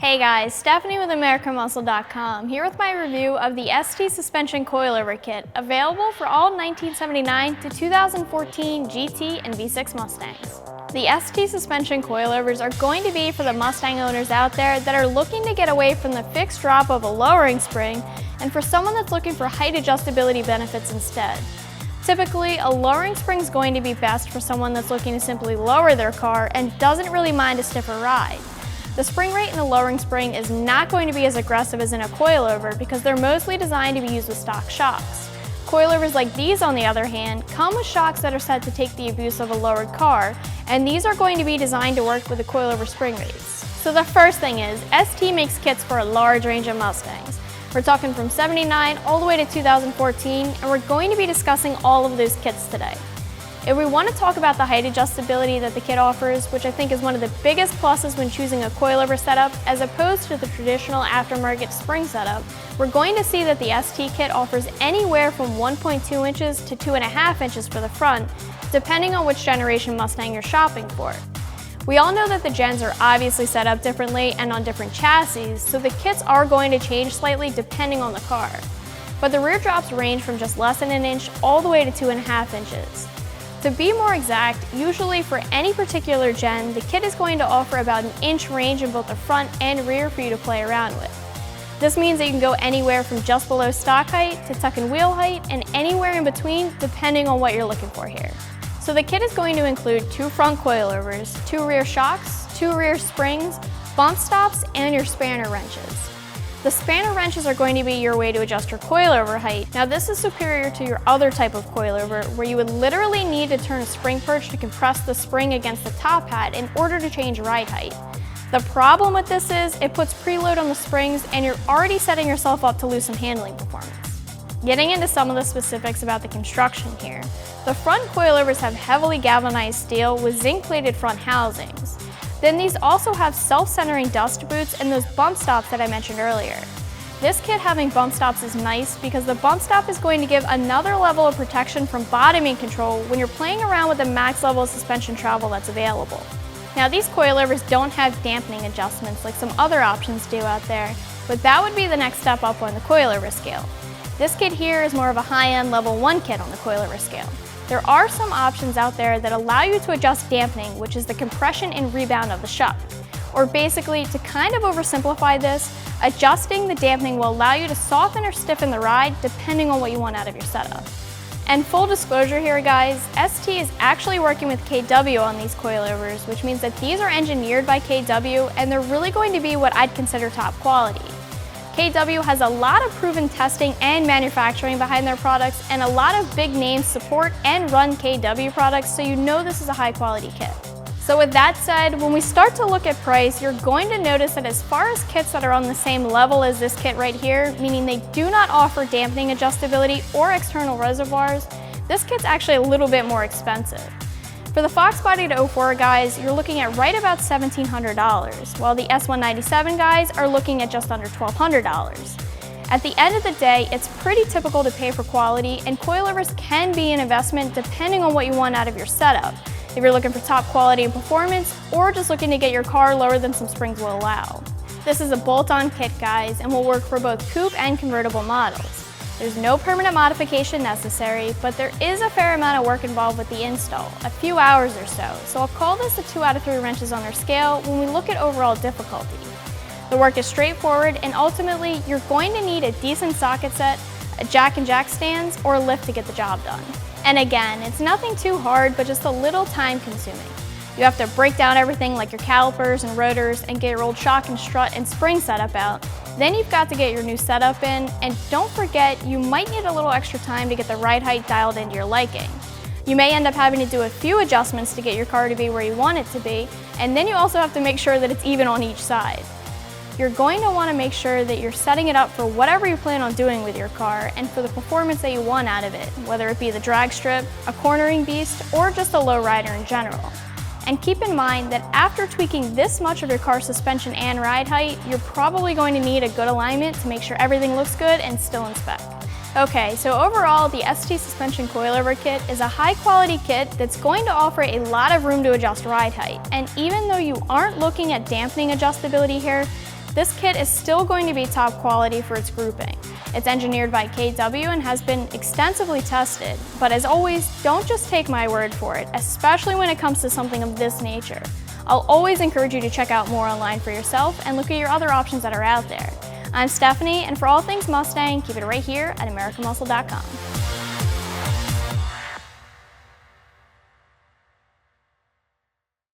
Hey guys, Stephanie with AmericanMuscle.com here with my review of the ST Suspension Coilover Kit, available for all 1979 to 2014 GT and V6 Mustangs. The ST Suspension Coilovers are going to be for the Mustang owners out there that are looking to get away from the fixed drop of a lowering spring and for someone that's looking for height adjustability benefits instead. Typically, a lowering spring is going to be best for someone that's looking to simply lower their car and doesn't really mind a stiffer ride. The spring rate in a lowering spring is not going to be as aggressive as in a coilover because they're mostly designed to be used with stock shocks. Coilovers like these, on the other hand, come with shocks that are set to take the abuse of a lowered car, and these are going to be designed to work with the coilover spring rates. So the first thing is, ST makes kits for a large range of Mustangs. We're talking from '79 all the way to 2014, and we're going to be discussing all of those kits today. If we want to talk about the height adjustability that the kit offers, which I think is one of the biggest pluses when choosing a coilover setup as opposed to the traditional aftermarket spring setup, we're going to see that the ST kit offers anywhere from 1.2 inches to 2.5 inches for the front, depending on which generation Mustang you're shopping for. We all know that the gens are obviously set up differently and on different chassis, so the kits are going to change slightly depending on the car. But the rear drops range from just less than an inch all the way to 2.5 inches. To be more exact, usually for any particular gen, the kit is going to offer about an inch range in both the front and rear for you to play around with. This means that you can go anywhere from just below stock height to tuck and wheel height and anywhere in between depending on what you're looking for here. So the kit is going to include 2 front coilovers, 2 rear shocks, 2 rear springs, bump stops, and your spanner wrenches. The spanner wrenches are going to be your way to adjust your coilover height. Now this is superior to your other type of coilover where you would literally need to turn a spring perch to compress the spring against the top hat in order to change ride height. The problem with this is it puts preload on the springs and you're already setting yourself up to lose some handling performance. Getting into some of the specifics about the construction here, the front coilovers have heavily galvanized steel with zinc-plated front housings. Then these also have self-centering dust boots and those bump stops that I mentioned earlier. This kit having bump stops is nice because the bump stop is going to give another level of protection from bottoming control when you're playing around with the max level of suspension travel that's available. Now these coilovers don't have dampening adjustments like some other options do out there, but that would be the next step up on the coilover scale. This kit here is more of a high-end level 1 kit on the coilover scale. There are some options out there that allow you to adjust dampening, which is the compression and rebound of the shuck. Or basically, to kind of oversimplify this, adjusting the dampening will allow you to soften or stiffen the ride depending on what you want out of your setup. And full disclosure here guys, ST is actually working with KW on these coilovers, which means that these are engineered by KW and they're really going to be what I'd consider top quality. KW has a lot of proven testing and manufacturing behind their products, and a lot of big names support and run KW products, so you know this is a high quality kit. So with that said, when we start to look at price, you're going to notice that as far as kits that are on the same level as this kit right here, meaning they do not offer dampening adjustability or external reservoirs, this kit's actually a little bit more expensive. For the Fox bodied 04 guys, you're looking at right about $1,700, while the S197 guys are looking at just under $1,200. At the end of the day, it's pretty typical to pay for quality, and coilovers can be an investment depending on what you want out of your setup, if you're looking for top quality and performance, or just looking to get your car lower than some springs will allow. This is a bolt-on kit guys, and will work for both coupe and convertible models. There's no permanent modification necessary, but there is a fair amount of work involved with the install, a few hours or so I'll call this a 2 out of 3 wrenches on their scale when we look at overall difficulty. The work is straightforward, and ultimately, you're going to need a decent socket set, a jack and jack stands, or a lift to get the job done. And again, it's nothing too hard, but just a little time consuming. You have to break down everything like your calipers and rotors and get your old shock and strut and spring setup out. Then you've got to get your new setup in, and don't forget, you might need a little extra time to get the ride height dialed into your liking. You may end up having to do a few adjustments to get your car to be where you want it to be, and then you also have to make sure that it's even on each side. You're going to want to make sure that you're setting it up for whatever you plan on doing with your car and for the performance that you want out of it, whether it be the drag strip, a cornering beast, or just a low rider in general. And keep in mind that after tweaking this much of your car's suspension and ride height, you're probably going to need a good alignment to make sure everything looks good and still in spec. Okay, so overall, the ST Suspension Coilover Kit is a high-quality kit that's going to offer a lot of room to adjust ride height. And even though you aren't looking at dampening adjustability here, This kit is still going to be top quality for its grouping. It's engineered by KW and has been extensively tested, but as always, don't just take my word for it, especially when it comes to something of this nature. I'll always encourage you to check out more online for yourself and look at your other options that are out there. I'm Stephanie, and for all things Mustang, keep it right here at AmericanMuscle.com.